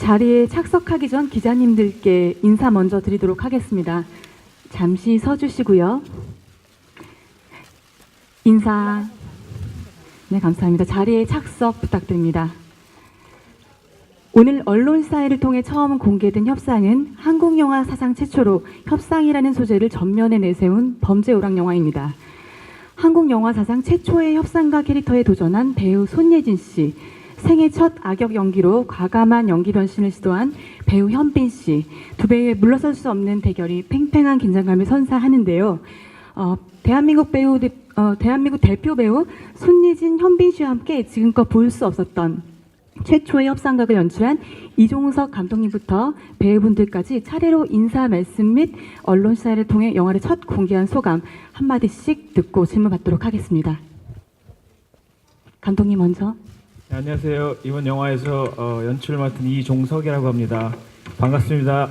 자리에 착석하기 전 기자님들께 인사 먼저 드리도록 하겠습니다. 잠시 서주시고요. 인사. 네, 감사합니다. 자리에 착석 부탁드립니다. 오늘 언론사회를 통해 처음 공개된 협상은 한국 영화 사상 최초로 협상이라는 소재를 전면에 내세운 범죄 오락 영화입니다. 한국 영화 사상 최초의 협상가 캐릭터에 도전한 배우 손예진 씨, 생애 첫 악역 연기로 과감한 연기 변신을 시도한 배우 현빈 씨, 두 배우의 물러설 수 없는 대결이 팽팽한 긴장감을 선사하는데요. 대한민국 대표 배우 손예진, 현빈 씨와 함께 지금껏 볼 수 없었던 최초의 협상각을 연출한 이종석 감독님부터 배우분들까지 차례로 인사 말씀 및 언론사회를 통해 영화를 첫 공개한 소감 한마디씩 듣고 질문 받도록 하겠습니다. 감독님 먼저. 네, 안녕하세요. 이번 영화에서 연출을 맡은 이종석이라고 합니다. 반갑습니다.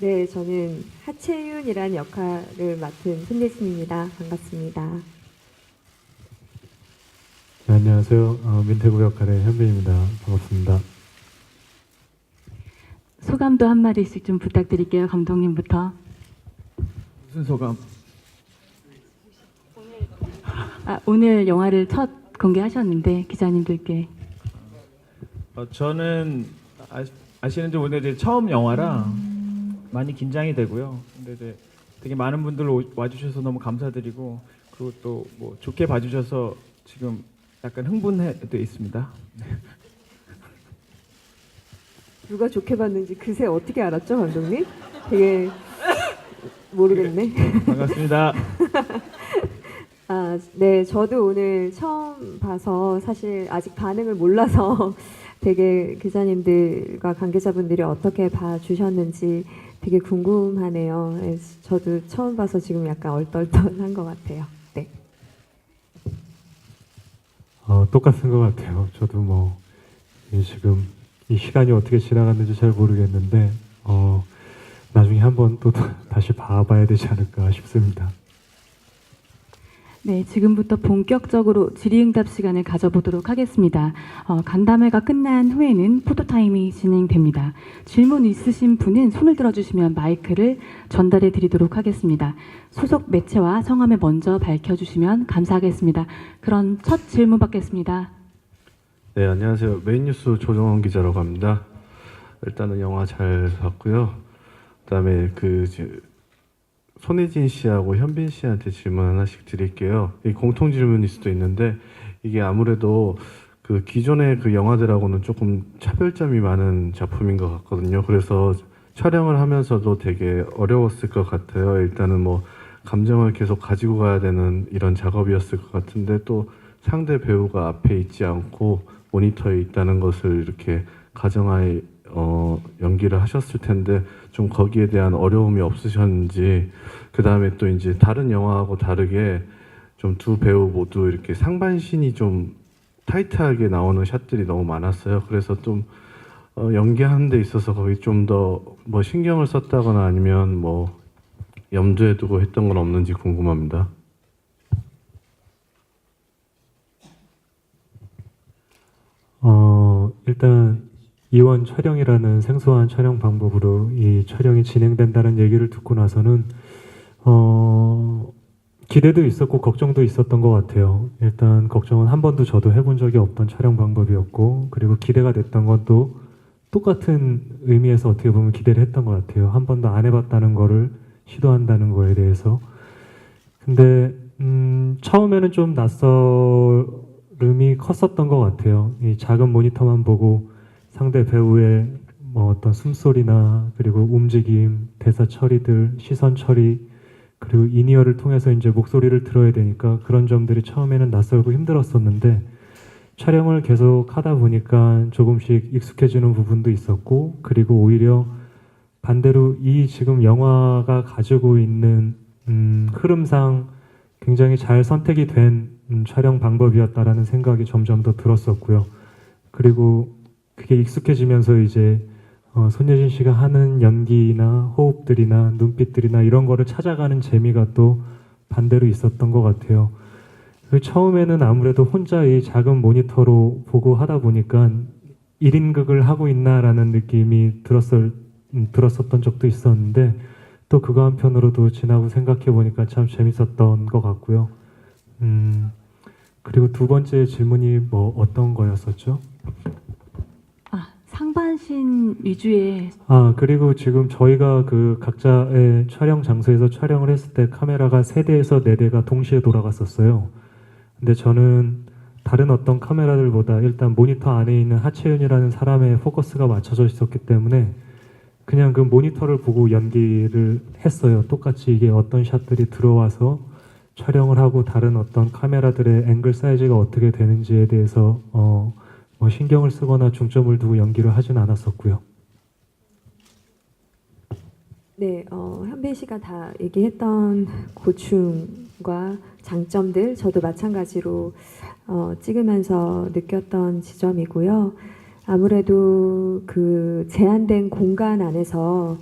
네, 저는 하채윤이라는 역할을 맡은 손예진입니다. 반갑습니다. 네, 안녕하세요. 민태구 역할의 현빈입니다. 반갑습니다. 소감도 한마디씩 좀 부탁드릴게요. 감독님부터. 무슨 소감? 오늘 영화를 첫 공개하셨는데 기자님들께. 저는 아시는지 오늘 처음 영화라 많이 긴장이 되고요. 근데 이제 되게 많은 분들 와주셔서 너무 감사드리고, 그리고 또 뭐 좋게 봐주셔서 지금 약간 흥분돼 있습니다. 누가 좋게 봤는지 그새 어떻게 알았죠, 감독님? 되게 모르겠네. 반갑습니다. 네, 저도 오늘 처음 봐서 사실 아직 반응을 몰라서 되게 기자님들과 관계자분들이 어떻게 봐주셨는지 되게 궁금하네요. 네, 저도 처음 봐서 지금 약간 얼떨떨한 것 같아요. 네. 똑같은 것 같아요. 저도 뭐 지금 이 시간이 어떻게 지나갔는지 잘 모르겠는데 나중에 한번 또 다시 봐봐야 되지 않을까 싶습니다. 네, 지금부터 본격적으로 질의응답 시간을 가져보도록 하겠습니다. 간담회가 끝난 후에는 포토타임이 진행됩니다. 질문 있으신 분은 손을 들어주시면 마이크를 전달해 드리도록 하겠습니다. 소속 매체와 성함을 먼저 밝혀주시면 감사하겠습니다. 그럼 첫 질문 받겠습니다. 네, 안녕하세요. 메인뉴스 조정원 기자라고 합니다. 일단은 영화 잘 봤고요. 그다음에 손예진 씨하고 현빈 씨한테 질문 하나씩 드릴게요. 이 공통 질문일 수도 있는데, 이게 아무래도 그 기존의 그 영화들하고는 조금 차별점이 많은 작품인 것 같거든요. 그래서 촬영을 하면서도 되게 어려웠을 것 같아요. 일단은 뭐 감정을 계속 가지고 가야 되는 이런 작업이었을 것 같은데, 또 상대 배우가 앞에 있지 않고 모니터에 있다는 것을 이렇게 가정하에 연기를 하셨을 텐데, 좀 거기에 대한 어려움이 없으셨는지, 그 다음에 또 이제 다른 영화하고 다르게 좀 두 배우 모두 이렇게 상반신이 좀 타이트하게 나오는 샷들이 너무 많았어요. 그래서 좀 연기하는 데 있어서 거기 좀 더 뭐 신경을 썼다거나 아니면 뭐 염두에 두고 했던 건 없는지 궁금합니다. 일단 이원 촬영이라는 생소한 촬영 방법으로 이 촬영이 진행된다는 얘기를 듣고 나서는 기대도 있었고 걱정도 있었던 것 같아요. 일단 걱정은 한 번도 저도 해본 적이 없던 촬영 방법이었고, 그리고 기대가 됐던 것도 똑같은 의미에서 어떻게 보면 기대를 했던 것 같아요. 한 번도 안 해봤다는 거를 시도한다는 거에 대해서. 근데 처음에는 좀 낯설음이 컸었던 것 같아요. 이 작은 모니터만 보고 상대 배우의 뭐 어떤 숨소리나 그리고 움직임, 대사 처리들, 시선 처리, 그리고 인이어를 통해서 이제 목소리를 들어야 되니까 그런 점들이 처음에는 낯설고 힘들었었는데, 촬영을 계속 하다 보니까 조금씩 익숙해지는 부분도 있었고, 그리고 오히려 반대로 이 지금 영화가 가지고 있는 흐름상 굉장히 잘 선택이 된 촬영 방법이었다라는 생각이 점점 더 들었었고요. 그리고 그게 익숙해지면서 이제 손예진 씨가 하는 연기나 호흡들이나 눈빛들이나 이런 거를 찾아가는 재미가 또 반대로 있었던 것 같아요. 처음에는 아무래도 혼자 이 작은 모니터로 보고 하다 보니까 1인극을 하고 있나라는 느낌이 들었었던 적도 있었는데 또 그거 한편으로도 지나고 생각해 보니까 참 재밌었던 것 같고요. 그리고 두 번째 질문이 뭐 어떤 거였었죠? 상반신 위주의 그리고 지금 저희가 그 각자의 촬영 장소에서 촬영을 했을 때 카메라가 3대에서 4대가 동시에 돌아갔었어요. 근데 저는 다른 어떤 카메라들보다 일단 모니터 안에 있는 하채윤이라는 사람의 포커스가 맞춰져 있었기 때문에 그냥 그 모니터를 보고 연기를 했어요. 똑같이 이게 어떤 샷들이 들어와서 촬영을 하고 다른 어떤 카메라들의 앵글 사이즈가 어떻게 되는지에 대해서 뭐 신경을 쓰거나 중점을 두고 연기를 하진 않았었고요. 네, 현빈 씨가 다 얘기했던 고충과 장점들 저도 마찬가지로 찍으면서 느꼈던 지점이고요. 아무래도 그 제한된 공간 안에서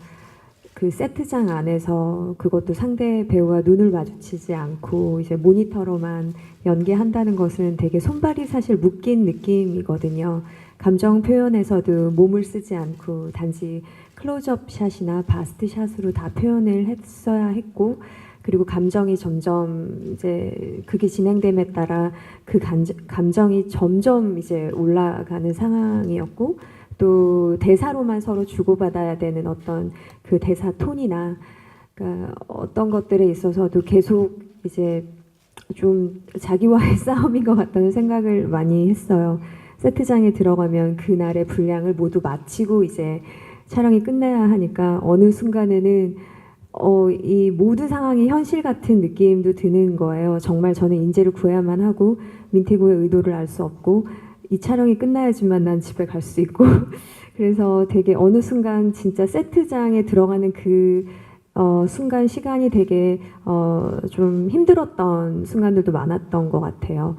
그 세트장 안에서 그것도 상대 배우와 눈을 마주치지 않고 이제 모니터로만 연기한다는 것은 되게 손발이 사실 묶인 느낌이거든요. 감정 표현에서도 몸을 쓰지 않고 단지 클로즈업 샷이나 바스트 샷으로 다 표현을 했어야 했고, 그리고 감정이 점점 이제 그게 진행됨에 따라 그 감정이 점점 이제 올라가는 상황이었고, 또 대사로만 서로 주고받아야 되는 어떤 그 대사 톤이나 그러니까 어떤 것들에 있어서도 계속 이제 좀 자기와의 싸움인 것 같다는 생각을 많이 했어요. 세트장에 들어가면 그날의 분량을 모두 마치고 이제 촬영이 끝나야 하니까 어느 순간에는 이 모든 상황이 현실 같은 느낌도 드는 거예요. 정말 저는 인재를 구해야만 하고 민태구의 의도를 알 수 없고 이 촬영이 끝나야지만 난 집에 갈 수 있고 그래서 되게 어느 순간 진짜 세트장에 들어가는 그 순간 시간이 되게 좀 힘들었던 순간들도 많았던 것 같아요.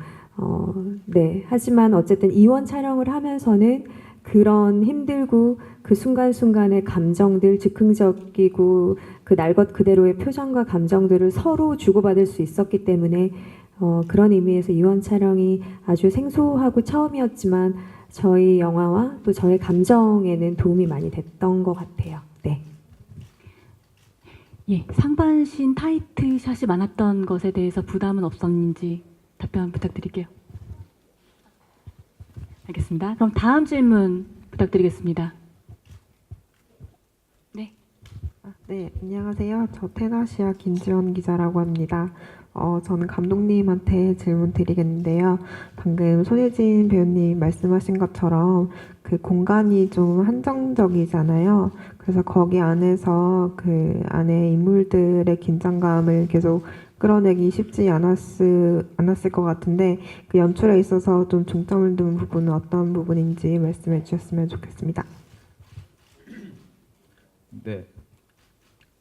네. 하지만 어쨌든 이원 촬영을 하면서는 그런 힘들고 그 순간순간의 감정들, 즉흥적이고 그 날 것 그대로의 표정과 감정들을 서로 주고받을 수 있었기 때문에 그런 의미에서 이원 촬영이 아주 생소하고 처음이었지만 저희 영화와 또 저의 감정에는 도움이 많이 됐던 것 같아요. 네. 예, 상반신 타이트 샷이 많았던 것에 대해서 부담은 없었는지 답변 부탁드릴게요. 알겠습니다. 그럼 다음 질문 부탁드리겠습니다. 네. 네, 안녕하세요. 저 테나시아 김지원 기자라고 합니다. 저는 감독님한테 질문 드리겠는데요. 방금 손예진 배우님 말씀하신 것처럼 그 공간이 좀 한정적이잖아요. 그래서 거기 안에서 그 안에 인물들의 긴장감을 계속 끌어내기 쉽지 않았을 것 같은데 그 연출에 있어서 좀 중점을 둔 부분은 어떤 부분인지 말씀해 주셨으면 좋겠습니다. 네.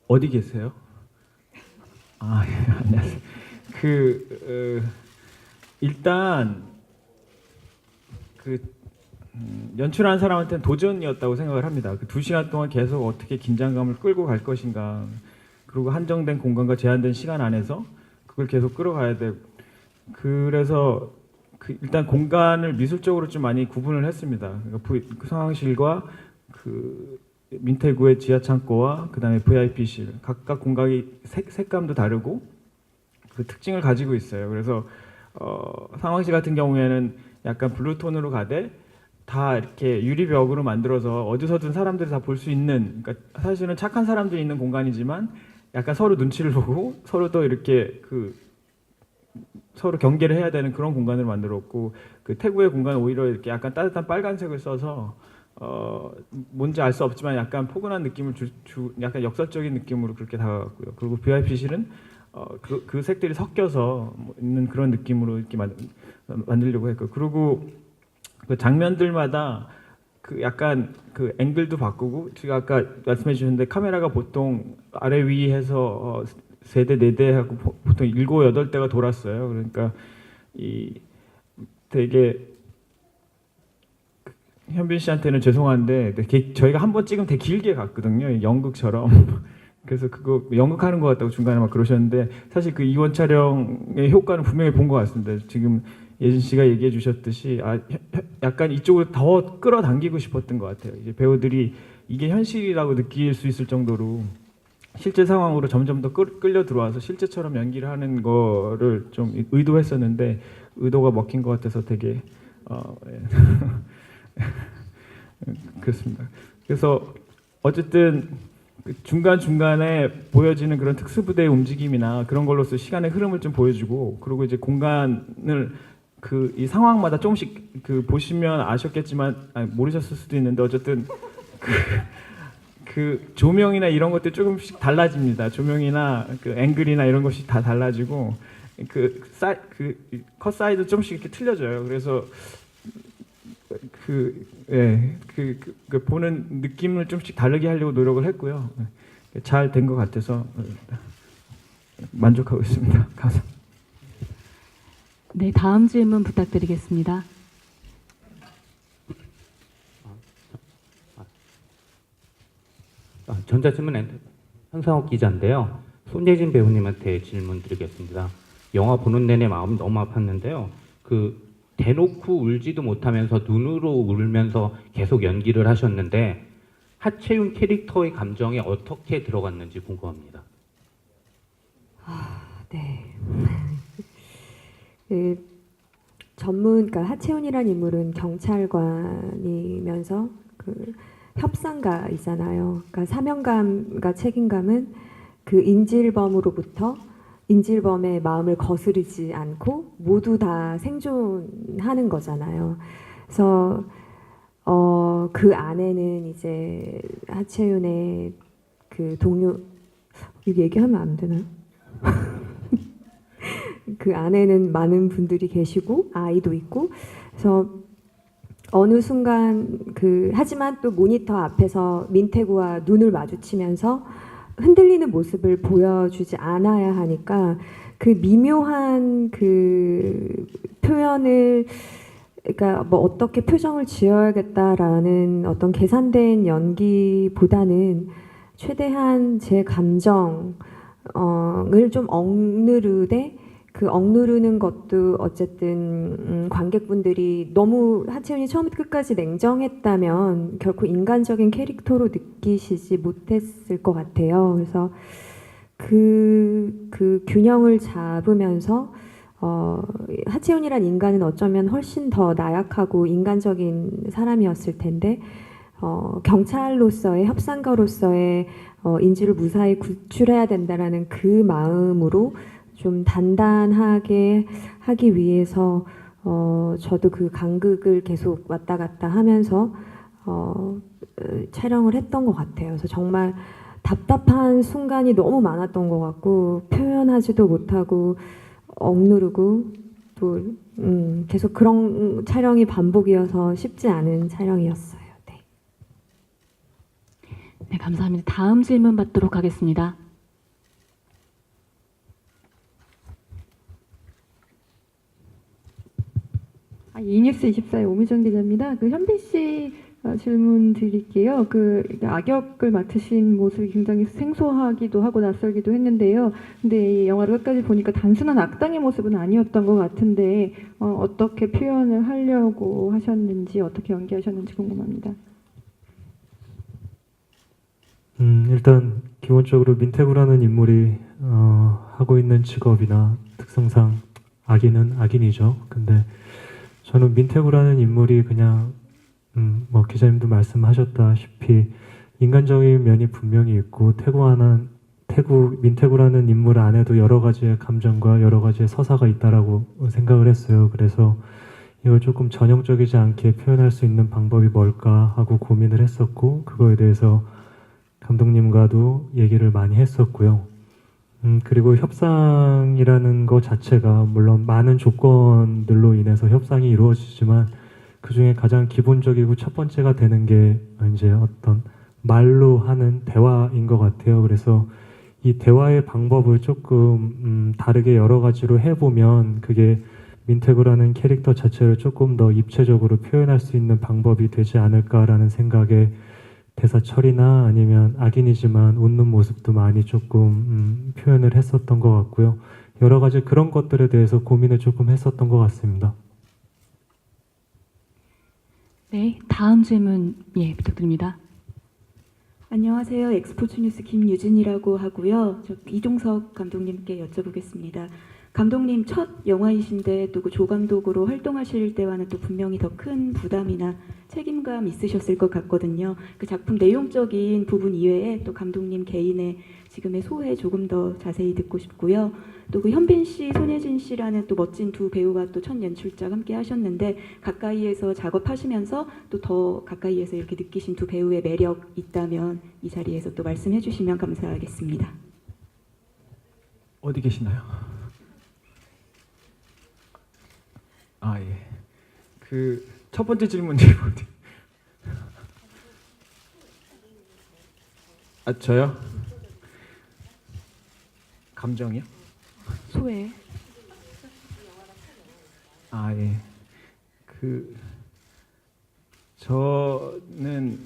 어디 계세요? 예, 안녕하세요. 일단 연출한 사람한테는 도전이었다고 생각을 합니다. 그 2시간 동안 계속 어떻게 긴장감을 끌고 갈 것인가. 그리고 한정된 공간과 제한된 시간 안에서 그걸 계속 끌어가야 되고, 그래서 일단 공간을 미술적으로 좀 많이 구분을 했습니다. 그러니까 그 상황실과 그 민태구의 지하 창고와 그다음에 VIP실 각각 공간이 색감도 다르고 그 특징을 가지고 있어요. 그래서 상황실 같은 경우에는 약간 블루톤으로 가되 다 이렇게 유리벽으로 만들어서 어디서든 사람들이 다 볼 수 있는, 그러니까 사실은 착한 사람들이 있는 공간이지만 약간 서로 눈치를 보고 서로 또 이렇게 서로 경계를 해야 되는 그런 공간을 만들었고, 그 태구의 공간은 오히려 이렇게 약간 따뜻한 빨간색을 써서 뭔지 알 수 없지만 약간 포근한 느낌을 약간 역설적인 느낌으로 그렇게 다가갔고요. 그리고 VIP실은 그 색들이 섞여서 있는 그런 느낌으로 이렇게 만들려고 했고, 그리고 그 장면들마다 그 약간 그 앵글도 바꾸고, 제가 아까 말씀해 주셨는데 카메라가 보통 아래 위 해서 3대, 4대 하고 보통 7, 8대가 돌았어요. 그러니까 되게 현빈 씨한테는 죄송한데 저희가 한 번 찍으면 되게 길게 갔거든요. 연극처럼. 그래서 그거 연극하는 것 같다고 중간에 막 그러셨는데 사실 그 이원 촬영의 효과는 분명히 본 것 같습니다. 지금 예진 씨가 얘기해 주셨듯이 약간 이쪽으로 더 끌어당기고 싶었던 것 같아요. 이제 배우들이 이게 현실이라고 느낄 수 있을 정도로 실제 상황으로 점점 더 끌려 들어와서 실제처럼 연기를 하는 거를 좀 의도했었는데 의도가 먹힌 것 같아서 되게 예. 그렇습니다. 그래서 어쨌든 중간 중간에 보여지는 그런 특수부대의 움직임이나 그런 걸로서 시간의 흐름을 좀 보여주고 그리고 이제 공간을 이 상황마다 조금씩 보시면 아셨겠지만 모르셨을 수도 있는데 어쨌든 그 조명이나 이런 것들 조금씩 달라집니다. 조명이나 그 앵글이나 이런 것이 다 달라지고 컷 사이드 조금씩 이렇게 틀려져요. 그래서 보는 느낌을 좀씩 다르게 하려고 노력을 했고요. 잘 된 것 같아서 만족하고 있습니다. 감사합니다. 네, 다음 질문 부탁드리겠습니다. 전자신문 현상욱 기자인데요. 손예진 배우님한테 질문 드리겠습니다. 영화 보는 내내 마음이 너무 아팠는데요. 대놓고 울지도 못하면서 눈으로 울면서 계속 연기를 하셨는데 하채윤 캐릭터의 감정이 어떻게 들어갔는지 궁금합니다. 네. 그러니까 하채훈이라는 인물은 경찰관이면서 협상가이잖아요. 그러니까 사명감과 책임감은 그 인질범으로부터 인질범의 마음을 거스르지 않고 모두 다 생존하는 거잖아요. 그래서 그 안에는 이제 하채윤의 그 동료, 이거 얘기하면 안 되나요? 그 안에는 많은 분들이 계시고 아이도 있고, 그래서 어느 순간 하지만 또 모니터 앞에서 민태구와 눈을 마주치면서 흔들리는 모습을 보여주지 않아야 하니까 그 미묘한 표현을, 그러니까 뭐 어떻게 표정을 지어야겠다라는 어떤 계산된 연기보다는 최대한 제 감정을 좀 억누르되, 그 억누르는 것도 어쨌든 관객분들이 너무 하채윤이 처음부터 끝까지 냉정했다면 결코 인간적인 캐릭터로 느끼시지 못했을 것 같아요. 그래서 그 균형을 잡으면서 하채윤이란 인간은 어쩌면 훨씬 더 나약하고 인간적인 사람이었을 텐데 경찰로서의 협상가로서의 인지를 무사히 구출해야 된다라는 그 마음으로 좀 단단하게 하기 위해서 저도 그 간극을 계속 왔다 갔다 하면서 촬영을 했던 것 같아요. 그래서 정말 답답한 순간이 너무 많았던 것 같고 표현하지도 못하고 억누르고 또 계속 그런 촬영이 반복이어서 쉽지 않은 촬영이었어요. 네. 네, 감사합니다. 다음 질문 받도록 하겠습니다. 이닉스24의 오미정 기자입니다. 현빈 씨 질문 드릴게요. 악역을 맡으신 모습이 굉장히 생소하기도 하고 낯설기도 했는데요. 근데 이 영화를 끝까지 보니까 단순한 악당의 모습은 아니었던 것 같은데 어떻게 표현을 하려고 하셨는지, 어떻게 연기하셨는지 궁금합니다. 일단 기본적으로 민태구라는 인물이 하고 있는 직업이나 특성상 악인은 악인이죠. 근데 저는 민태구라는 인물이 그냥 뭐 기자님도 말씀하셨다시피 인간적인 면이 분명히 있고 민태구라는 인물 안에도 여러 가지의 감정과 여러 가지의 서사가 있다라고 생각을 했어요. 그래서 이걸 조금 전형적이지 않게 표현할 수 있는 방법이 뭘까 하고 고민을 했었고, 그거에 대해서 감독님과도 얘기를 많이 했었고요. 그리고 협상이라는 것 자체가 물론 많은 조건들로 인해서 협상이 이루어지지만 그 중에 가장 기본적이고 첫 번째가 되는 게 이제 어떤 말로 하는 대화인 것 같아요. 그래서 이 대화의 방법을 조금 다르게 여러 가지로 해보면 그게 민태구라는 캐릭터 자체를 조금 더 입체적으로 표현할 수 있는 방법이 되지 않을까라는 생각에 대사 처리나 아니면 악인이지만 웃는 모습도 많이 조금 표현을 했었던 것 같고요. 여러 가지 그런 것들에 대해서 고민을 조금 했었던 것 같습니다. 네, 다음 질문 부탁드립니다. 안녕하세요. 엑스포츠 뉴스 김유진이라고 하고요. 저 이종석 감독님께 여쭤보겠습니다. 감독님 첫 영화이신데 또 그 조감독으로 활동하실 때와는 또 분명히 더 큰 부담이나 책임감 있으셨을 것 같거든요. 그 작품 내용적인 부분 이외에 또 감독님 개인의 지금의 소회 조금 더 자세히 듣고 싶고요. 또 그 현빈 씨, 손예진 씨라는 또 멋진 두 배우와 또 첫 연출자 함께 하셨는데 가까이에서 작업하시면서 또 더 가까이에서 이렇게 느끼신 두 배우의 매력 있다면 이 자리에서 또 말씀해 주시면 감사하겠습니다. 어디 계시나요? 아 예. 그 첫 번째 질문이 어디? 아 저요? 감정이요? 소회. 아 예. 그 저는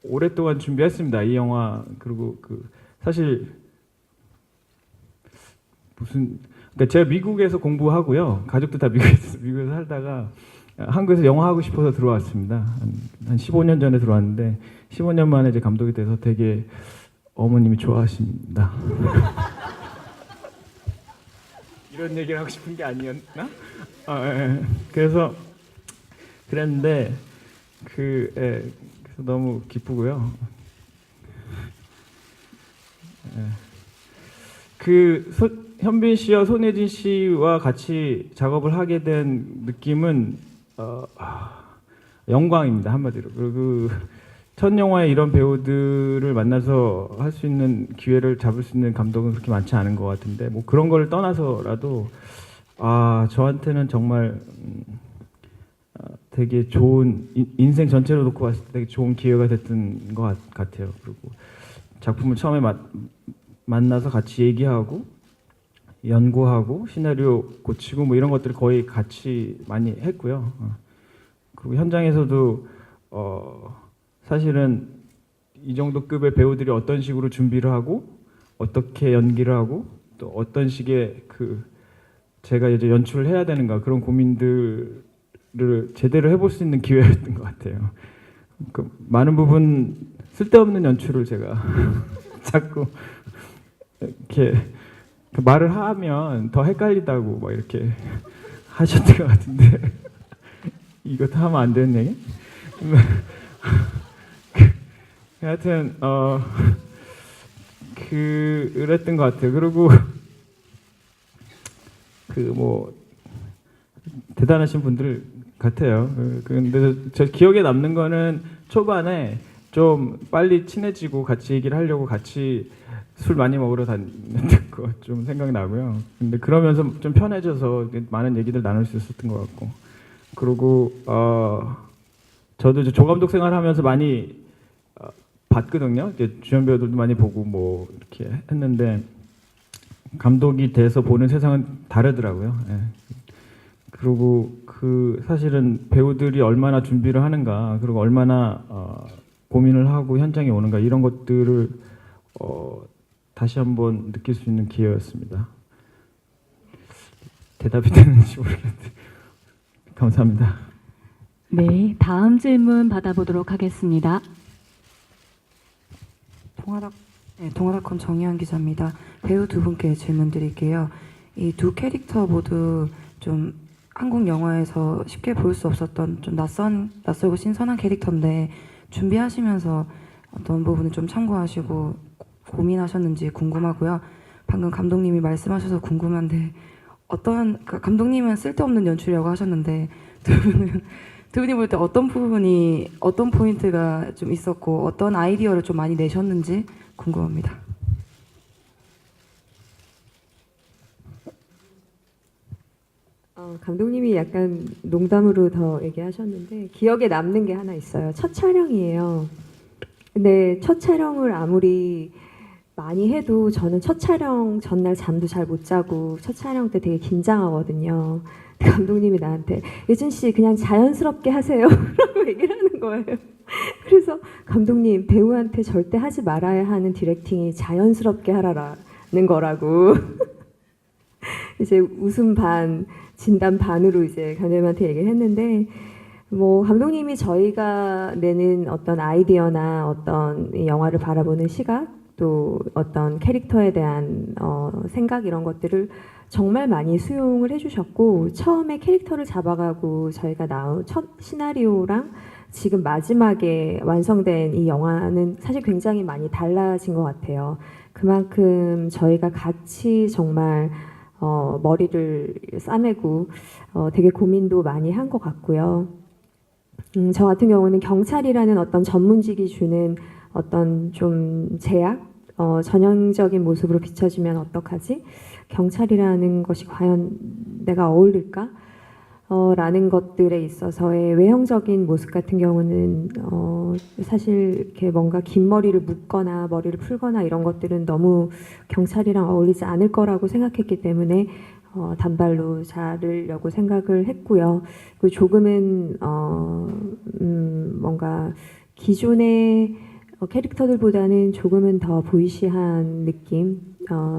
오랫동안 준비했습니다. 이 영화. 그리고 그 사실 그러니까 제가 미국에서 공부하고요. 가족도 다 미국에서 살다가 한국에서 영화 하고 싶어서 들어왔습니다. 한 15년 전에 들어왔는데 15년 만에 이제 감독이 돼서 되게 어머님이 좋아하십니다. 이런 얘기를 하고 싶은 게 아니었나? 그래서 그랬는데 그래서 너무 기쁘고요. 현빈 씨와 손예진 씨와 같이 작업을 하게 된 느낌은 영광입니다. 한마디로. 그리고 첫 영화에 이런 배우들을 만나서 할 수 있는 기회를 잡을 수 있는 감독은 그렇게 많지 않은 것 같은데 뭐 그런 걸 떠나서라도 저한테는 정말 되게 좋은 인생 전체로 놓고 봤을 때 되게 좋은 기회가 됐던 것 같아요. 그리고 작품을 처음에 만나서 같이 얘기하고 연구하고 시나리오 고치고 뭐 이런 것들을 거의 같이 많이 했고요. 그리고 현장에서도 사실은 이 정도 급의 배우들이 어떤 식으로 준비를 하고 어떻게 연기를 하고 또 어떤 식의 제가 이제 연출을 해야 되는가 그런 고민들을 제대로 해볼 수 있는 기회였던 것 같아요. 많은 부분 쓸데없는 연출을 제가 자꾸 이렇게 말을 하면 더 헷갈리다고 막 이렇게 하셨던 것 같은데 이것도 하면 안 되는 얘기? 하여튼 그랬던 것 같아요. 그리고 뭐 대단하신 분들 같아요. 근데 저 기억에 남는 거는 초반에 좀 빨리 친해지고 같이 얘기를 하려고 같이 술 많이 먹으러 다녔던 거 좀 생각나고요. 근데 그러면서 좀 편해져서 많은 얘기들 나눌 수 있었던 것 같고, 그리고 저도 이제 조감독 생활하면서 많이 봤거든요. 이제 주연 배우들도 많이 보고 뭐 이렇게 했는데 감독이 돼서 보는 세상은 다르더라고요. 예. 그리고 사실은 배우들이 얼마나 준비를 하는가, 그리고 얼마나 고민을 하고 현장에 오는가, 이런 것들을 다시 한번 느낄 수 있는 기회였습니다. 대답이 되는지 모르겠는데 감사합니다. 네, 다음 질문 받아보도록 하겠습니다. 동아닷컴 정희환 기자입니다. 배우 두 분께 질문 드릴게요. 이 두 캐릭터 모두 좀 한국 영화에서 쉽게 볼 수 없었던 좀 낯설고 신선한 캐릭터인데 준비하시면서 어떤 부분을 좀 참고하시고 고민하셨는지 궁금하고요. 방금 감독님이 말씀하셔서 궁금한데 감독님은 쓸데없는 연출이라고 하셨는데 두 분이 볼 때 어떤 부분이 어떤 포인트가 좀 있었고 어떤 아이디어를 좀 많이 내셨는지 궁금합니다. 감독님이 약간 농담으로 더 얘기하셨는데 기억에 남는 게 하나 있어요. 첫 촬영이에요. 근데 첫 촬영을 아무리 많이 해도 저는 첫 촬영 전날 잠도 잘 못 자고 첫 촬영 때 되게 긴장하거든요. 감독님이 나한테 예준 씨 그냥 자연스럽게 하세요. 라고 얘기를 하는 거예요. 그래서 감독님, 배우한테 절대 하지 말아야 하는 디렉팅이 자연스럽게 하라라는 거라고 이제 웃음 반 진담 반으로 이제 감독님한테 얘기를 했는데, 뭐 감독님이 저희가 내는 어떤 아이디어나 어떤 이 영화를 바라보는 시각, 또 어떤 캐릭터에 대한 생각, 이런 것들을 정말 많이 수용을 해주셨고, 처음에 캐릭터를 잡아가고 저희가 나온 첫 시나리오랑 지금 마지막에 완성된 이 영화는 사실 굉장히 많이 달라진 것 같아요. 그만큼 저희가 같이 정말 머리를 싸매고 되게 고민도 많이 한 것 같고요. 저 같은 경우는 경찰이라는 어떤 전문직이 주는 어떤 좀 제약, 전형적인 모습으로 비춰지면 어떡하지? 경찰이라는 것이 과연 내가 어울릴까? 라는 것들에 있어서의 외형적인 모습 같은 경우는 사실 이렇게 뭔가 긴 머리를 묶거나 머리를 풀거나 이런 것들은 너무 경찰이랑 어울리지 않을 거라고 생각했기 때문에 단발로 자르려고 생각을 했고요. 그리고 조금은 뭔가 기존의 캐릭터들보다는 조금은 더 보이시한 느낌,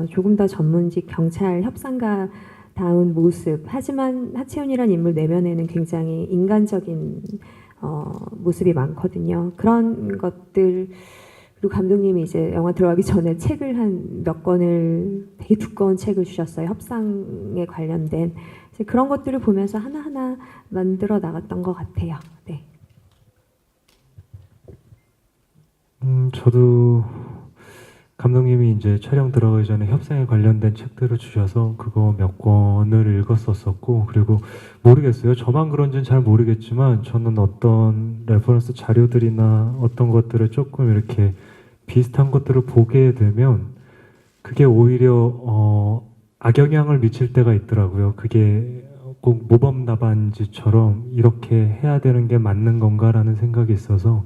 조금 더 전문직 경찰 협상가 다운 모습. 하지만 하채윤이라는 인물 내면에는 굉장히 인간적인 모습이 많거든요. 그런 것들. 그리고 감독님이 이제 영화 들어가기 전에 책을 한 몇 권을, 되게 두꺼운 책을 주셨어요. 협상에 관련된. 이제 그런 것들을 보면서 하나하나 만들어 나갔던 것 같아요. 네. 저도 감독님이 이제 촬영 들어가기 전에 협상에 관련된 책들을 주셔서 그거 몇 권을 읽었었고, 그리고 모르겠어요. 저만 그런지는 잘 모르겠지만 저는 어떤 레퍼런스 자료들이나 어떤 것들을 조금 이렇게 비슷한 것들을 보게 되면 그게 오히려 악영향을 미칠 때가 있더라고요. 그게 꼭 모범 답안지처럼 이렇게 해야 되는 게 맞는 건가라는 생각이 있어서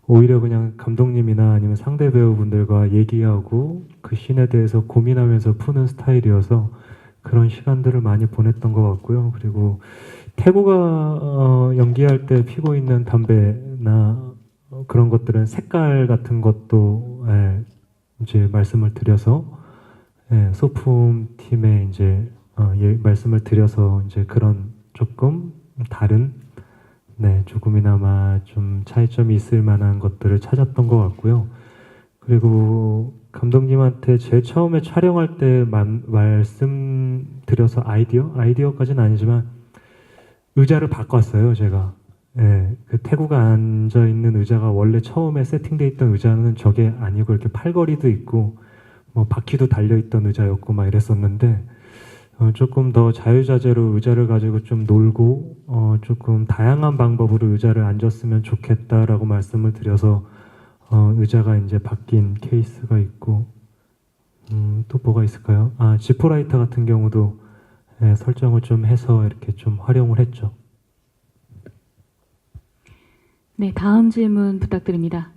오히려 그냥 감독님이나 아니면 상대 배우분들과 얘기하고 그 씬에 대해서 고민하면서 푸는 스타일이어서 그런 시간들을 많이 보냈던 것 같고요. 그리고 태구가 연기할 때 피고 있는 담배나 그런 것들은 색깔 같은 것도 이제 말씀을 드려서 소품 팀에 이제 말씀을 드려서 이제 그런 조금 다른 조금이나마 좀 차이점이 있을 만한 것들을 찾았던 것 같고요. 그리고 감독님한테 제일 처음에 촬영할 때 말씀드려서 아이디어까지는 아니지만 의자를 바꿨어요, 제가. 그 태구가 앉아 있는 의자가 원래 처음에 세팅돼 있던 의자는 저게 아니고 이렇게 팔걸이도 있고 뭐 바퀴도 달려 있던 의자였고 막 이랬었는데 조금 더 자유자재로 의자를 가지고 좀 놀고 조금 다양한 방법으로 의자를 앉았으면 좋겠다라고 말씀을 드려서 의자가 이제 바뀐 케이스가 있고 또 뭐가 있을까요? 지포라이터 같은 경우도 설정을 좀 해서 이렇게 좀 활용을 했죠. 네, 다음 질문 부탁드립니다.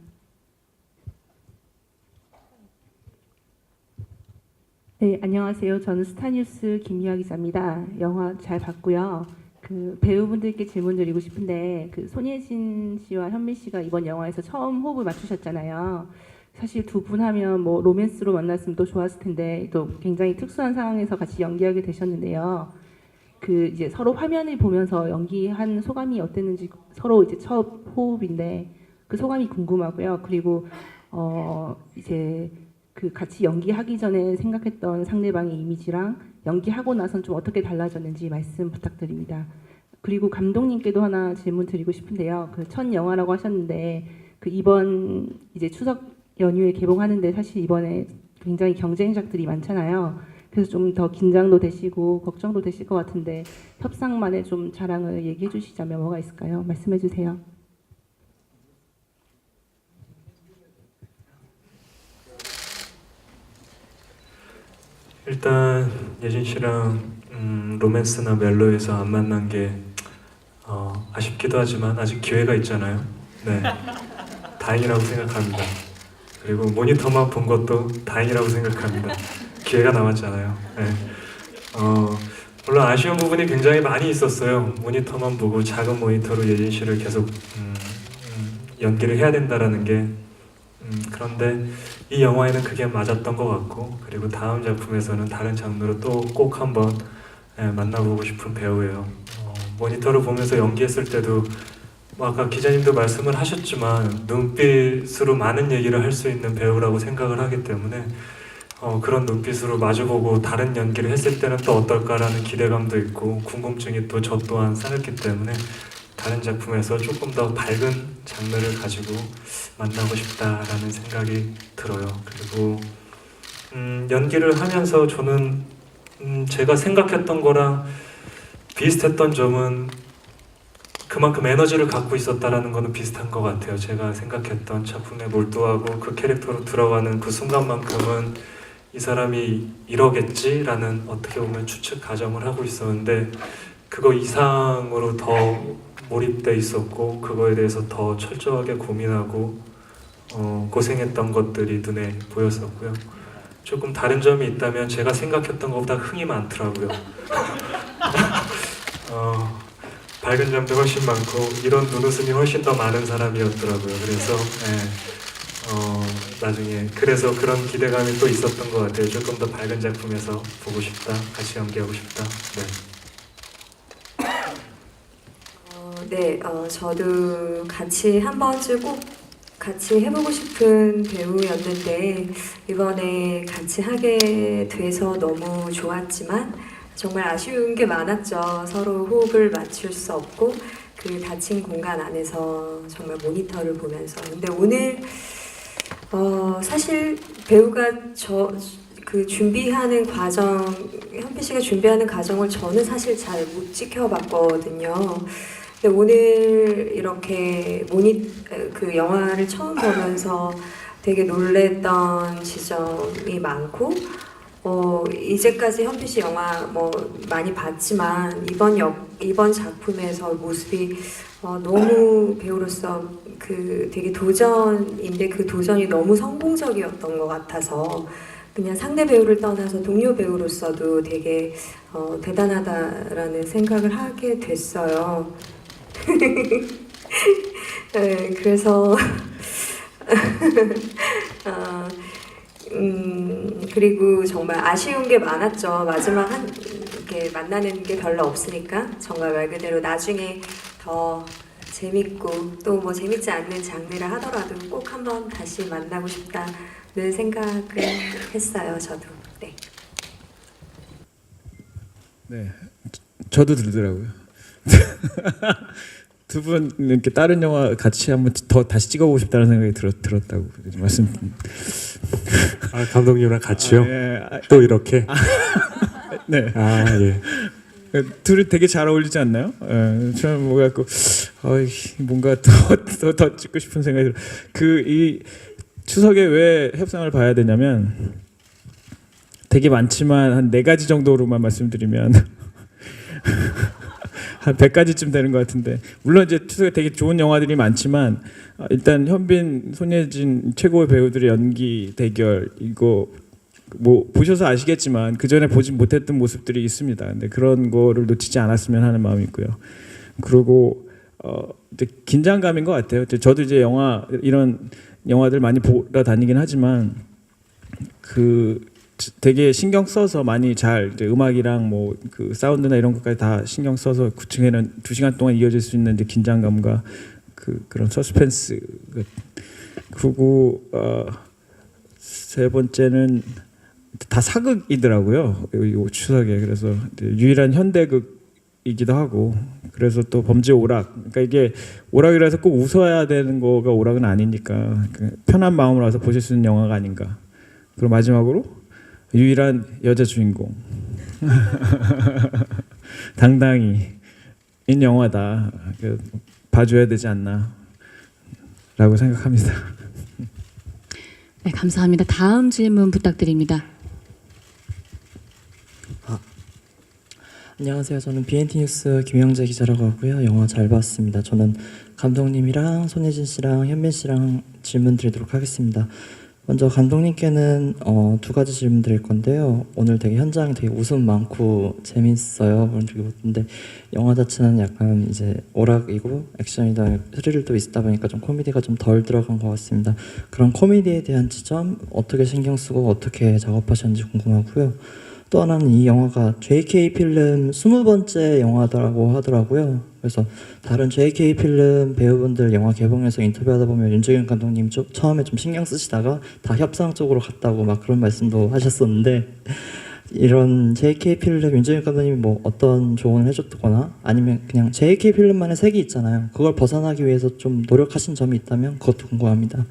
네, 안녕하세요. 저는 스타뉴스 김유아 기자입니다. 영화 잘 봤고요. 그 배우분들께 질문 드리고 싶은데 그 손예진 씨와 현민 씨가 이번 영화에서 처음 호흡을 맞추셨잖아요. 사실 두 분 하면 뭐 로맨스로 만났으면 또 좋았을 텐데 또 굉장히 특수한 상황에서 같이 연기하게 되셨는데요. 그 이제 서로 화면을 보면서 연기한 소감이 어땠는지, 서로 이제 첫 호흡인데 그 소감이 궁금하고요. 그리고 이제 그 같이 연기하기 전에 생각했던 상대방의 이미지랑 연기하고 나선 좀 어떻게 달라졌는지 말씀 부탁드립니다. 그리고 감독님께도 하나 질문 드리고 싶은데요. 그 첫 영화라고 하셨는데 그 이번 이제 추석 연휴에 개봉하는데 사실 이번에 굉장히 경쟁작들이 많잖아요. 그래서 좀 더 긴장도 되시고 걱정도 되실 것 같은데 협상만의 좀 자랑을 얘기해 주시자면 뭐가 있을까요? 말씀해 주세요. 일단 예진 씨랑 로맨스나 멜로에서 안 만난 게 아쉽기도 하지만 아직 기회가 있잖아요. 네, 다행이라고 생각합니다. 그리고 모니터만 본 것도 다행이라고 생각합니다. 기회가 남았잖아요. 네. 물론 아쉬운 부분이 굉장히 많이 있었어요. 모니터만 보고 작은 모니터로 예진 씨를 계속 연기를 해야 된다라는 게 그런데 이 영화에는 그게 맞았던 것 같고 그리고 다음 작품에서는 다른 장르로 또 꼭 한번 만나보고 싶은 배우예요. 모니터를 보면서 연기했을 때도 뭐 아까 기자님도 말씀을 하셨지만 눈빛으로 많은 얘기를 할 수 있는 배우라고 생각을 하기 때문에 그런 눈빛으로 마주보고 다른 연기를 했을 때는 또 어떨까라는 기대감도 있고 궁금증이 또 저 또한 쌓였기 때문에 다른 작품에서 조금 더 밝은 장르를 가지고 만나고 싶다라는 생각이 들어요. 그리고 연기를 하면서 저는 제가 생각했던 거랑 비슷했던 점은 그만큼 에너지를 갖고 있었다라는 거는 비슷한 것 같아요. 제가 생각했던 작품에 몰두하고 그 캐릭터로 들어가는 그 순간만큼은 이 사람이 이러겠지라는 어떻게 보면 추측 가정을 하고 있었는데 그거 이상으로 더 몰입돼 있었고 그거에 대해서 더 철저하게 고민하고 고생했던 것들이 눈에 보였었고요. 조금 다른 점이 있다면 제가 생각했던 것보다 흥이 많더라고요. 밝은 점도 훨씬 많고 이런 눈웃음이 훨씬 더 많은 사람이었더라고요. 그래서 나중에 그래서 그런 기대감이 또 있었던 것 같아요. 조금 더 밝은 작품에서 보고 싶다, 같이 연기하고 싶다. 네, 저도 같이 한 번쯤 꼭 같이 해보고 싶은 배우였는데 이번에 같이 하게 돼서 너무 좋았지만 정말 아쉬운 게 많았죠. 서로 호흡을 맞출 수 없고 그 닫힌 공간 안에서 정말 모니터를 보면서. 근데 오늘 사실 배우가 그 준비하는 과정, 현빈 씨가 준비하는 과정을 저는 사실 잘 못 지켜봤거든요. 근데 오늘 이렇게 그 영화를 처음 보면서 되게 놀랬던 지점이 많고 이제까지 현빈 씨 영화 뭐 많이 봤지만 이번 작품에서 모습이 너무 배우로서 그 되게 도전인데 그 도전이 너무 성공적이었던 것 같아서 그냥 상대 배우를 떠나서 동료 배우로서도 되게 대단하다라는 생각을 하게 됐어요. 네, 그래서 그리고 정말 아쉬운 게 많았죠. 마지막 이렇게 만나는 게 별로 없으니까 정말 말 그대로 나중에 더 재밌고 또 뭐 재밌지 않는 장르를 하더라도 꼭 한번 다시 만나고 싶다는 생각을 했어요. 저도. 네. 네, 저도 들더라고요. 두 분 이렇게 다른 영화 같이 한번 더 다시 찍어보고 싶다는 생각이 들었다고 말씀. 감독님이랑 같이요? 예. 또 이렇게? 네. 예. 둘이 되게 잘 어울리지 않나요? 저는 뭐 갖고 뭔가 더 찍고 싶은 생각이 들어요. 이 추석에 왜 협상을 봐야 되냐면 되게 많지만 한 4가지 정도로만 말씀드리면 한 100가지쯤 되는 것 같은데 물론 이제 추석에 되게 좋은 영화들이 많지만 일단 현빈, 손예진 최고의 배우들의 연기 대결 이거 뭐 보셔서 아시겠지만 그 전에 보지 못했던 모습들이 있습니다. 근데 그런 거를 놓치지 않았으면 하는 마음이 있고요. 그리고 이제 긴장감인 것 같아요. 저도 이제 이런 영화들 많이 보러 다니긴 하지만 그 되게 신경 써서 많이 잘 이제 음악이랑 뭐 그 사운드나 이런 것까지 다 신경 써서 구층에는 2시간 동안 이어질 수 있는 이제 긴장감과 그런 서스펜스. 그리고 세 번째는 다 사극이더라고요. 이 추석에. 그래서 유일한 현대극이기도 하고 그래서 또 범죄 오락. 그러니까 이게 오락이라 해서 꼭 웃어야 되는 거가 오락은 아니니까 편한 마음으로 와서 보실 수 있는 영화가 아닌가. 그리고 마지막으로 유일한 여자 주인공. 당당히인 영화다. 봐줘야 되지 않나 라고 생각합니다. 네, 감사합니다. 다음 질문 부탁드립니다. 안녕하세요. 저는 BNT 뉴스 김영재 기자라고 하고요. 영화 잘 봤습니다. 저는 감독님이랑 손예진 씨랑 현빈 씨랑 질문 드리도록 하겠습니다. 먼저 감독님께는 두 가지 질문 드릴 건데요. 오늘 되게 현장이 되게 웃음 많고 재밌어요. 그런 적이 없는데 영화 자체는 약간 이제 오락이고 액션이다 스릴도 있다 보니까 좀 코미디가 좀 덜 들어간 것 같습니다. 그런 코미디에 대한 지점 어떻게 신경 쓰고 어떻게 작업하셨는지 궁금하고요. 또 하나는 이 영화가 JK 필름 20번째 영화라고 하더라고요. 그래서 다른 JK 필름 배우분들 영화 개봉해서 인터뷰하다 보면 윤정현 감독님 처음에 좀 신경 쓰시다가 다 협상 쪽으로 갔다고 막 그런 말씀도 하셨었는데 이런 JK 필름 윤정현 감독님이 뭐 어떤 조언을 해줬거나 아니면 그냥 JK 필름만의 색이 있잖아요. 그걸 벗어나기 위해서 좀 노력하신 점이 있다면 그것도 궁금합니다.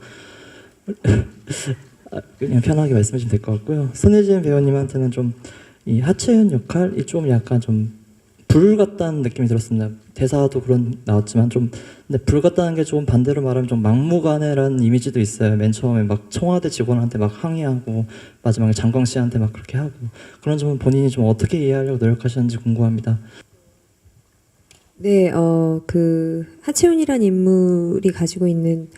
그냥 편하게 말씀해 주시면 될 것 같고요. 손예진 배우님한테는 좀 이 하채연 역할이 좀 약간 좀 불 같다는 느낌이 들었습니다. 대사도 그런 나왔지만 좀 근데 불 같다는 게 좀 반대로 말하면 좀 막무가내라는 이미지도 있어요. 맨 처음에 막 청와대 직원한테 막 항의하고 마지막에 장광 씨한테 막 그렇게 하고 그런 점은 본인이 좀 어떻게 이해하려고 노력하셨는지 궁금합니다. 네, 그 하채훈이란 인물이 가지고 있는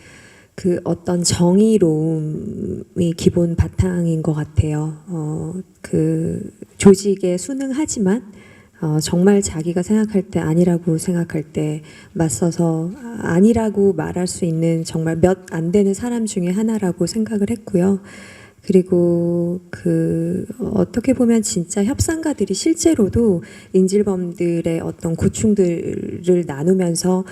그 어떤 정의로움이 기본 바탕인 것 같아요. 그 조직에 순응하지만 정말 자기가 생각할 때 아니라고 생각할 때 맞서서 아니라고 말할 수 있는 정말 몇 안 되는 사람 중에 하나라고 생각을 했고요. 그리고 그 어떻게 보면 진짜 협상가들이 실제로도 인질범들의 어떤 고충들을 나누면서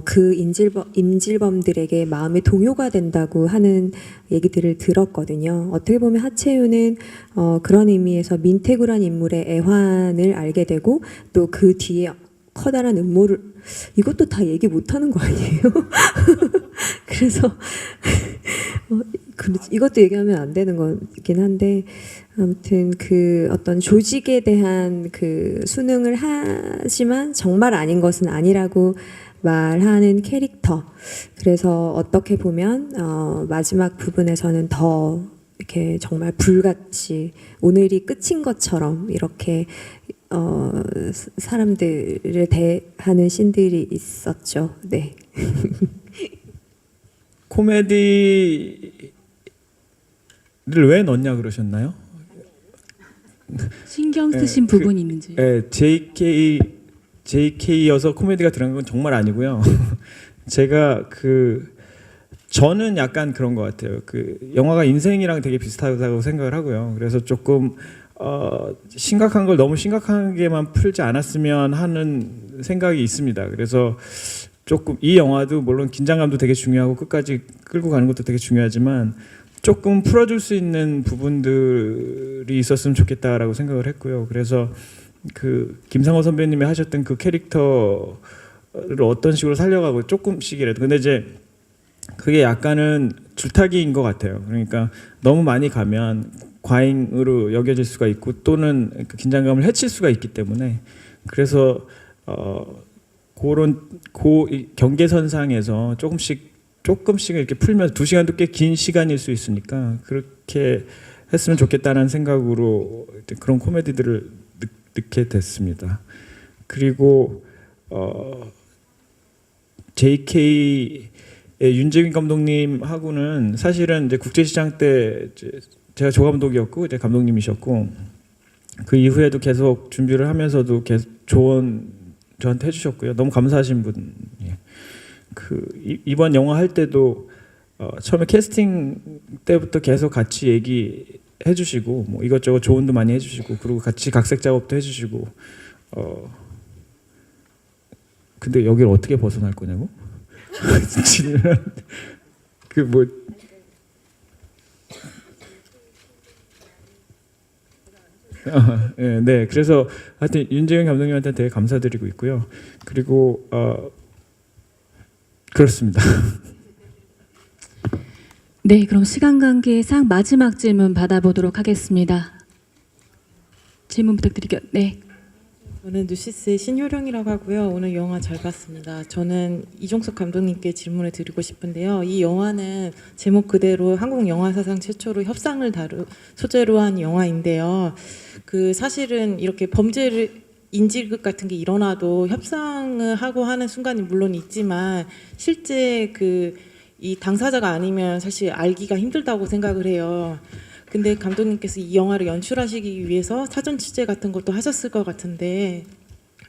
그 인질범들에게 마음의 동요가 된다고 하는 얘기들을 들었거든요. 어떻게 보면 하채윤은 그런 의미에서 민태구란 인물의 애환을 알게 되고 또 그 뒤에 커다란 음모를 이것도 다 얘기 못하는 거 아니에요? 그래서 이것도 얘기하면 안 되는 거긴 한데 아무튼 그 어떤 조직에 대한 그 순응을 하지만 정말 아닌 것은 아니라고 말하는 캐릭터. 그래서 어떻게 보면 마지막 부분에서는 더 이렇게 정말 불같이 오늘이 끝인 것처럼 이렇게 사람들을 대하는 씬들이 있었죠. 네. 코미디를 왜 넣냐 그러셨나요? 신경 쓰신 부분이 있는지. JK여서 코미디가 들어간 건 정말 아니고요. 제가 저는 약간 그런 것 같아요. 그 영화가 인생이랑 되게 비슷하다고 생각을 하고요. 그래서 조금 심각한 걸 너무 심각하게만 풀지 않았으면 하는 생각이 있습니다. 그래서 조금 이 영화도 물론 긴장감도 되게 중요하고 끝까지 끌고 가는 것도 되게 중요하지만 조금 풀어줄 수 있는 부분들이 있었으면 좋겠다라고 생각을 했고요. 그래서 그 김상호 선배님이 하셨던 그 캐릭터를 어떤 식으로 살려가고 조금씩이라도 근데 이제 그게 약간은 줄타기인 것 같아요. 그러니까 너무 많이 가면 과잉으로 여겨질 수가 있고 또는 그 긴장감을 해칠 수가 있기 때문에 그래서 그런 경계선상에서 조금씩 이렇게 풀면서 2시간도 꽤 긴 시간일 수 있으니까 그렇게 했으면 좋겠다는 생각으로 그런 코미디들을 넣게 됐습니다. 그리고 JK의 윤재민 감독님하고는 사실은 이제 국제시장 때 제가 조감독이었고 이제 감독님이셨고 그 이후에도 계속 준비를 하면서도 계속 조언 저한테 해주셨고요. 너무 감사하신 분. 이번 영화 할 때도 처음에 캐스팅 때부터 계속 같이 얘기해 주시고 뭐 이것저것 조언도 많이 해주시고 그리고 같이 각색 작업도 해주시고 근데 여기를 어떻게 벗어날 거냐고? 네, 그래서 하여튼 윤재현 감독님한테 되게 감사드리고 있고요. 그리고 그렇습니다. 네, 그럼 시간 관계상 마지막 질문 받아보도록 하겠습니다. 질문 부탁드릴게요. 네. 저는 뉴시스의 신효령이라고 하고요. 오늘 영화 잘 봤습니다. 저는 이종석 감독님께 질문을 드리고 싶은데요. 이 영화는 제목 그대로 한국 영화 사상 최초로 협상을 소재로 한 영화인데요. 그 사실은 이렇게 범죄를 인질극 같은 게 일어나도 협상을 하고 하는 순간이 물론 있지만 실제 그 이 당사자가 아니면 사실 알기가 힘들다고 생각을 해요. 근데 감독님께서 이 영화를 연출하시기 위해서 사전 취재 같은 것도 하셨을 것 같은데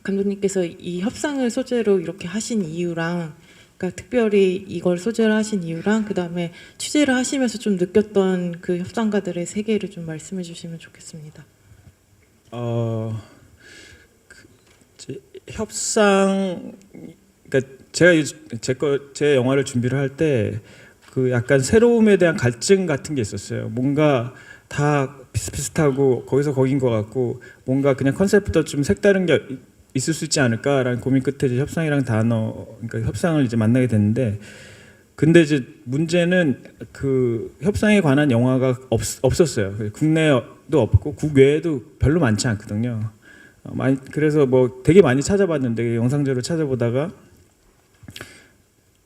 감독님께서 이 협상을 소재로 이렇게 하신 이유랑 그러니까 특별히 이걸 소재로 하신 이유랑 그다음에 취재를 하시면서 좀 느꼈던 그 협상가들의 세계를 좀 말씀해 주시면 좋겠습니다. 협상 그러니까 제가 제 영화를 준비를 할 때 그 약간 새로움에 대한 갈증 같은 게 있었어요. 뭔가 다 비슷비슷하고 거기서 거긴 것 같고 뭔가 그냥 컨셉부터 좀 색다른 게 있을 수 있지 않을까라는 고민 끝에 이제 협상이랑 그러니까 협상을 이제 만나게 됐는데 근데 이제 문제는 그 협상에 관한 영화가 없었어요. 국내도 없고 국외에도 별로 많지 않거든요. 그래서 뭐 되게 많이 찾아봤는데 영상제로 찾아보다가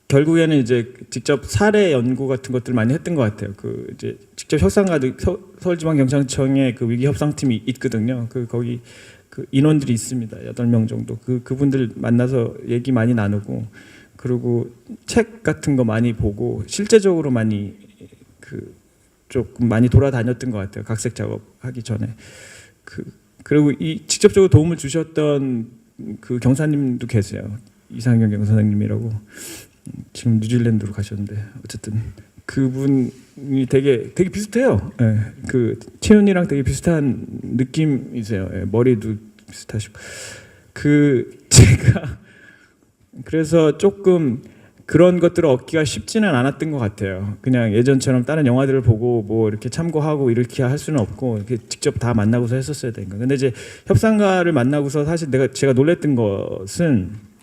결국에는 이제 직접 사례 연구 같은 것들 많이 했던 것 같아요. 그 이제 직접 협상가들 서울지방경찰청에 그 위기 협상팀이 있거든요. 거기 그 인원들이 있습니다. 8명 정도. 그분들 만나서 얘기 많이 나누고 그리고 책 같은 거 많이 보고 실제적으로 많이 조금 많이 돌아다녔던 것 같아요. 각색 작업하기 전에. 그리고 직접적으로 도움을 주셨던 그 경사님도 계세요. 이상경 경사님이라고. 지금 뉴질랜드로 가셨는데 어쨌든 그분이 되게 비슷해요. 예, 그 채윤이랑 되게 비슷한 느낌이세요. 예, 머리도 비슷하시고 제가 그래서 조금 그런 것들을 얻기가 쉽지는 않았던 것 같아요. 그냥 예전처럼 다른 영화들을 보고 뭐 이렇게 참고하고 이렇게 할 수는 없고 이렇게 직접 다 만나고서 했었어야 되니까. 근데 이제 협상가를 만나고서 사실 제가 놀랬던 것은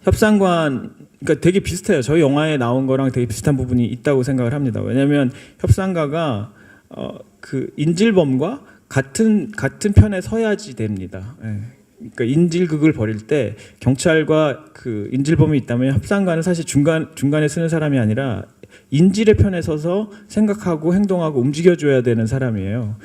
협상관 그러니까 되게 비슷해요. 저희 영화에 나온 거랑 되게 비슷한 부분이 있다고 생각을 합니다. 왜냐하면 협상가가 그 인질범과 같은 편에 서야지 됩니다. 예. 그러니까 인질극을 벌일 때 경찰과 그 인질범이 있다면 협상가는 사실 중간에 쓰는 사람이 아니라 인질의 편에 서서 생각하고 행동하고 움직여줘야 되는 사람이에요.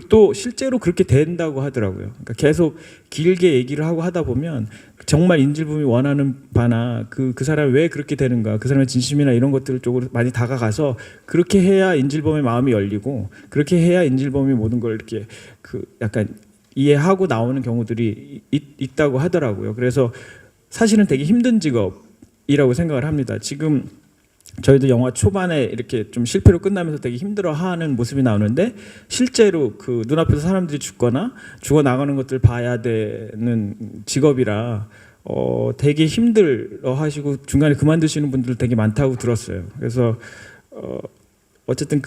또 실제로 그렇게 된다고 하더라고요. 그러니까 계속 길게 얘기를 하고 하다 보면 정말 인질범이 원하는 바나 그 사람이 왜 그렇게 되는가, 그 사람의 진심이나 이런 것들 쪽으로 많이 다가가서 그렇게 해야 인질범의 마음이 열리고 그렇게 해야 인질범이 모든 걸 이렇게 약간 이해하고 나오는 경우들이 있다고 하더라고요. 그래서 사실은 되게 힘든 직업이라고 생각을 합니다. 지금 저희도 영화 초반에 이렇게 좀 실패로 끝나면서 되게 힘들어하는 모습이 나오는데 실제로 그 눈앞에서 사람들이 죽거나 죽어 나가는 것들 봐야 되는 직업이라 되게 힘들어하시고 중간에 그만두시는 분들 되게 많다고 들었어요. 그래서 어쨌든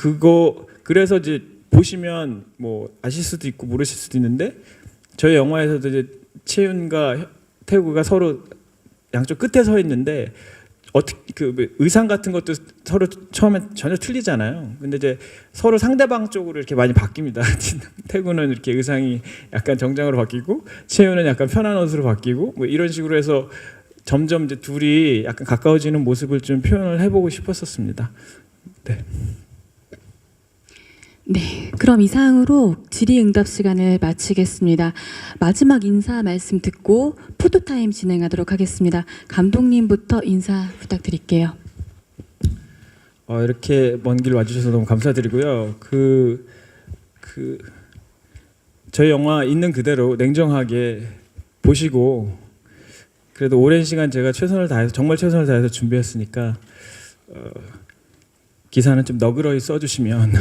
그래서 이제 보시면 뭐 아실 수도 있고 모르실 수도 있는데 저희 영화에서도 이제 채윤과 태구가 서로 양쪽 끝에 서 있는데 의상 같은 것도 서로 처음엔 전혀 틀리잖아요. 근데 이제 서로 상대방 쪽으로 이렇게 많이 바뀝니다. 태구는 이렇게 의상이 약간 정장으로 바뀌고 채윤은 약간 편한 옷으로 바뀌고 뭐 이런 식으로 해서 점점 이제 둘이 약간 가까워지는 모습을 좀 표현을 해보고 싶었었습니다. 네. 네, 그럼 이상으로 질의응답 시간을 마치겠습니다. 마지막 인사 말씀 듣고 포토타임 진행하도록 하겠습니다. 감독님부터 인사 부탁드릴게요. 이렇게 먼 길 와주셔서 너무 감사드리고요. 저희 영화 있는 그대로 냉정하게 보시고 그래도 오랜 시간 제가 정말 최선을 다해서 준비했으니까 기사는 좀 너그러이 써주시면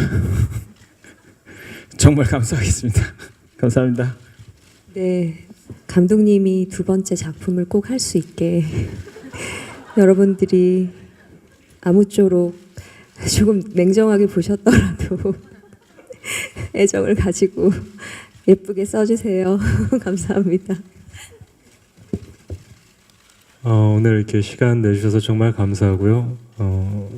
정말 감사하겠습니다. 감사합니다. 네, 감독님이 두 번째 작품을 꼭 할 수 있게 여러분들이 아무쪼록 조금 냉정하게 보셨더라도 애정을 가지고 예쁘게 써주세요. 감사합니다. 오늘 이렇게 시간 내주셔서 정말 감사하고요.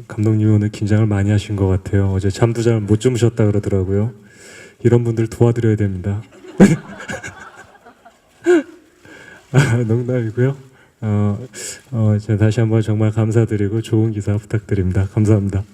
감독님이 오늘 긴장을 많이 하신 것 같아요. 어제 잠도 잘 못 주무셨다 그러더라고요. 이런 분들 도와드려야 됩니다. 농담이고요. 제가 다시 한번 정말 감사드리고 좋은 기사 부탁드립니다. 감사합니다.